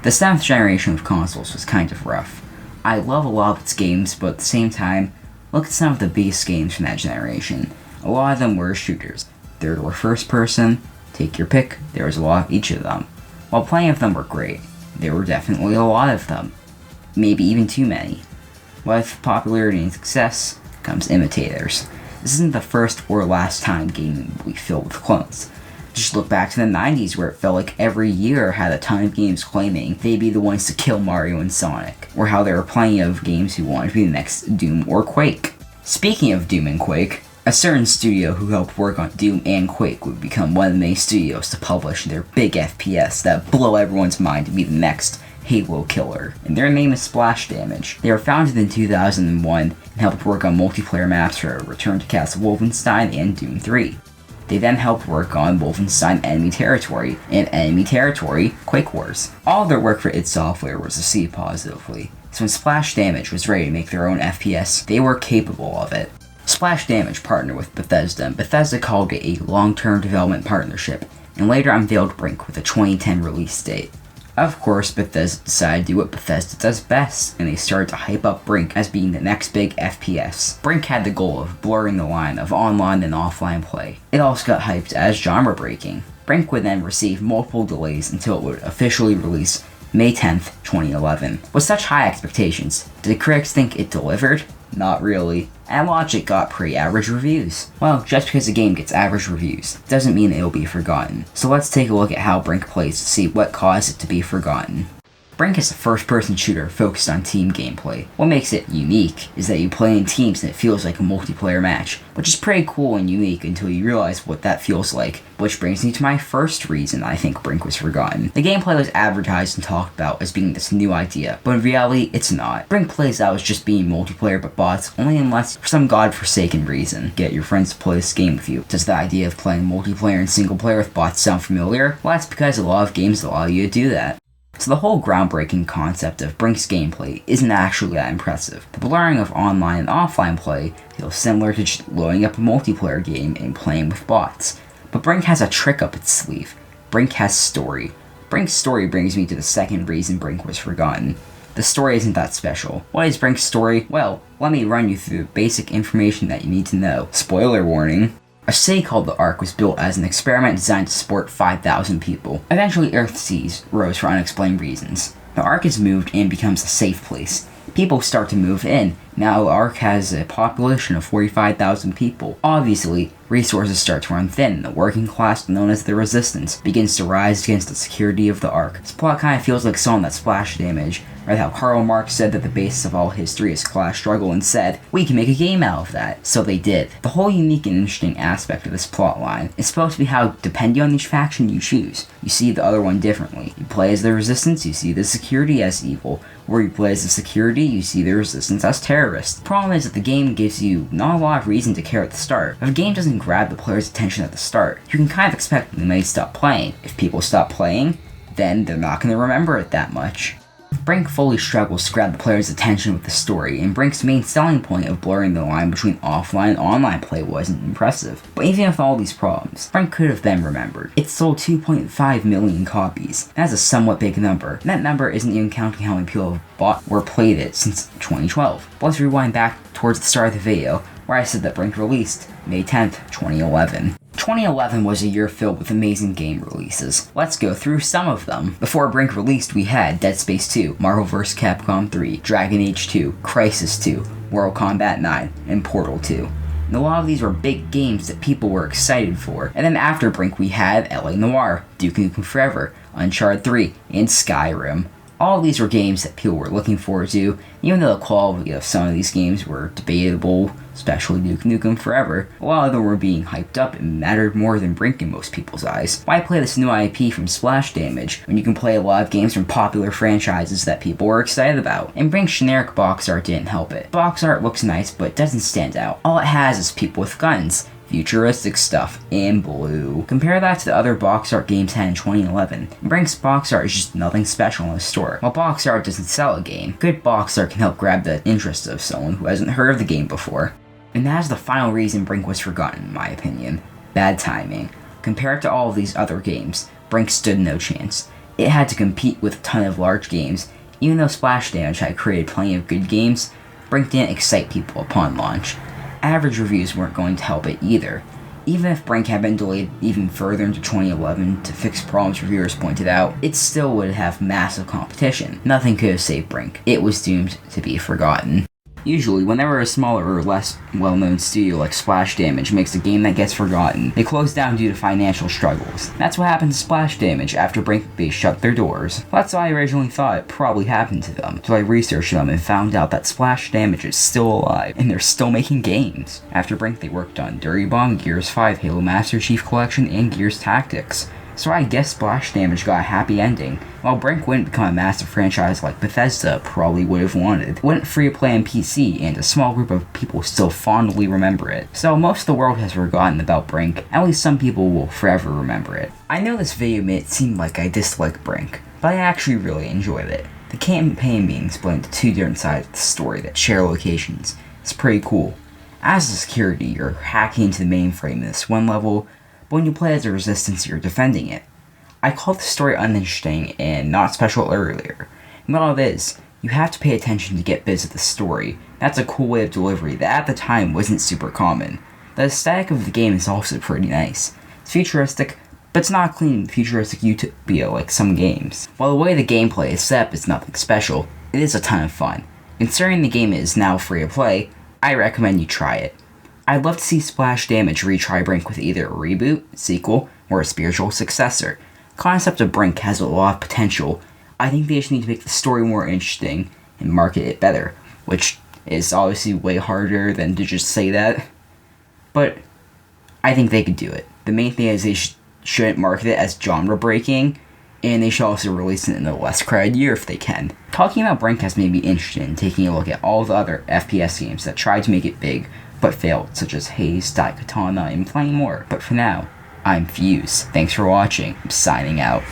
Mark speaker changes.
Speaker 1: The 7th generation of consoles was kind of rough. I love a lot of its games, but at the same time, look at some of the biggest games from that generation. A lot of them were shooters. Third or first person, take your pick, there was a lot of each of them. While plenty of them were great, there were definitely a lot of them. Maybe even too many. With popularity and success comes imitators. This isn't the first or last time gaming will be filled with clones. Just look back to the 90s where it felt like every year had a ton of games claiming they'd be the ones to kill Mario and Sonic, or how there were plenty of games who wanted to be the next Doom or Quake. Speaking of Doom and Quake, a certain studio who helped work on Doom and Quake would become one of the main studios to publish their big FPS that blow everyone's mind to be the next Halo killer, and their name is Splash Damage. They were founded in 2001 and helped work on multiplayer maps for Return to Castle Wolfenstein and Doom 3. They then helped work on Wolfenstein Enemy Territory and Enemy Territory Quake Wars. All of their work for id Software was received positively, so when Splash Damage was ready to make their own FPS, they were capable of it. Splash Damage partnered with Bethesda, and Bethesda called it a long-term development partnership, and later unveiled Brink with a 2010 release date. Of course, Bethesda decided to do what Bethesda does best, and they started to hype up Brink as being the next big FPS. Brink had the goal of blurring the line of online and offline play. It also got hyped as genre-breaking. Brink would then receive multiple delays until it would officially release May 10th, 2011. With such high expectations, did critics think it delivered? Not really. And Logic got pretty average reviews. Well, just because a game gets average reviews doesn't mean it'll be forgotten. So let's take a look at how Brink plays to see what caused it to be forgotten. Brink is a first-person shooter focused on team gameplay. What makes it unique is that you play in teams and it feels like a multiplayer match, which is pretty cool and unique until you realize what that feels like, which brings me to my first reason I think Brink was forgotten. The gameplay was advertised and talked about as being this new idea, but in reality, it's not. Brink plays out as just being multiplayer but bots, only unless for some godforsaken reason, get your friends to play this game with you. Does the idea of playing multiplayer and single player with bots sound familiar? Well, that's because a lot of games allow you to do that. So the whole groundbreaking concept of Brink's gameplay isn't actually that impressive. The blurring of online and offline play feels similar to just loading up a multiplayer game and playing with bots. But Brink has a trick up its sleeve. Brink has story. Brink's story brings me to the second reason Brink was forgotten. The story isn't that special. What is Brink's story? Well, let me run you through the basic information that you need to know. Spoiler warning. A city called the Ark was built as an experiment designed to support 5,000 people. Eventually, Earth's seas rose for unexplained reasons. The Ark is moved and becomes a safe place. People start to move in. Now, the Ark has a population of 45,000 people. Obviously, resources start to run thin, and the working class, known as the Resistance, begins to rise against the security of the Ark. This plot kind of feels like Song That Splash Damage, right? How Karl Marx said that the basis of all history is class struggle and said, we can make a game out of that. So they did. The whole unique and interesting aspect of this plot line is supposed to be how, depending on each faction you choose, you see the other one differently. You play as the Resistance, you see the security as evil, or you play as the security, you see the Resistance as terrorists. The problem is that the game gives you not a lot of reason to care at the start. If a game doesn't grab the player's attention at the start, you can kind of expect that they may stop playing. If people stop playing, then they're not going to remember it that much. Brink fully struggles to grab the player's attention with the story, and Brink's main selling point of blurring the line between offline and online play wasn't impressive. But even with all these problems, Brink could have been remembered. It sold 2.5 million copies. That's a somewhat big number, and that number isn't even counting how many people have bought or played it since 2012. But let's rewind back towards the start of the video, where I said that Brink released May 10th, 2011. 2011 was a year filled with amazing game releases. Let's go through some of them. Before Brink released, we had Dead Space 2, Marvel vs. Capcom 3, Dragon Age 2, Crysis 2, Mortal Kombat 9, and Portal 2. And a lot of these were big games that people were excited for. And then after Brink, we had LA Noire, Duke Nukem Forever, Uncharted 3, and Skyrim. All of these were games that people were looking forward to, even though the quality of some of these games were debatable, especially Duke Nukem Forever. A lot of them were being hyped up and mattered more than Brink in most people's eyes. Why play this new IP from Splash Damage when you can play a lot of games from popular franchises that people were excited about? And Brink's generic box art didn't help it. Box art looks nice, but doesn't stand out. All it has is people with guns, futuristic stuff, and blue. Compare that to the other box art games had in 2011. Brink's box art is just nothing special in the store. While box art doesn't sell a game, good box art can help grab the interest of someone who hasn't heard of the game before. And that is the final reason Brink was forgotten, in my opinion. Bad timing. Compared to all of these other games, Brink stood no chance. It had to compete with a ton of large games. Even though Splash Damage had created plenty of good games, Brink didn't excite people upon launch. Average reviews weren't going to help it either. Even if Brink had been delayed even further into 2011 to fix problems reviewers pointed out, it still would have massive competition. Nothing could have saved Brink. It was doomed to be forgotten. Usually, whenever a smaller or less well-known studio like Splash Damage makes a game that gets forgotten, they close down due to financial struggles. That's what happened to Splash Damage after Brink Base shut their doors. That's why I originally thought it probably happened to them, so I researched them and found out that Splash Damage is still alive, and they're still making games. After Brink, they worked on Dirty Bomb, Gears 5, Halo Master Chief Collection, and Gears Tactics. So I guess Splash Damage got a happy ending, while Brink wouldn't become a massive franchise like Bethesda probably would have wanted. It went free to play on PC, and a small group of people still fondly remember it. So most of the world has forgotten about Brink, at least some people will forever remember it. I know this video made it seem like I dislike Brink, but I actually really enjoyed it. The campaign being split into two different sides of the story that share locations is pretty cool. As a security, you're hacking into the mainframe in this one level, but when you play as a resistance, you're defending it. I called the story uninteresting and not special earlier. And what all it is, you have to pay attention to get bits of the story. That's a cool way of delivery that at the time wasn't super common. The aesthetic of the game is also pretty nice. It's futuristic, but it's not a clean futuristic utopia like some games. While the way the gameplay is set up is nothing special, it is a ton of fun. Considering the game is now free to play, I recommend you try it. I'd love to see Splash Damage retry Brink with either a reboot, sequel, or a spiritual successor. The concept of Brink has a lot of potential. I think they just need to make the story more interesting and market it better, which is obviously way harder than to just say that. But I think they could do it. The main thing is they shouldn't market it as genre breaking, and they should also release it in a less crowded year if they can. Talking about Brink has made me interested in taking a look at all the other FPS games that tried to make it big but failed, such as Haze, Daikatana, and plenty more. But for now, I'm Fuse. Thanks for watching. I'm signing out.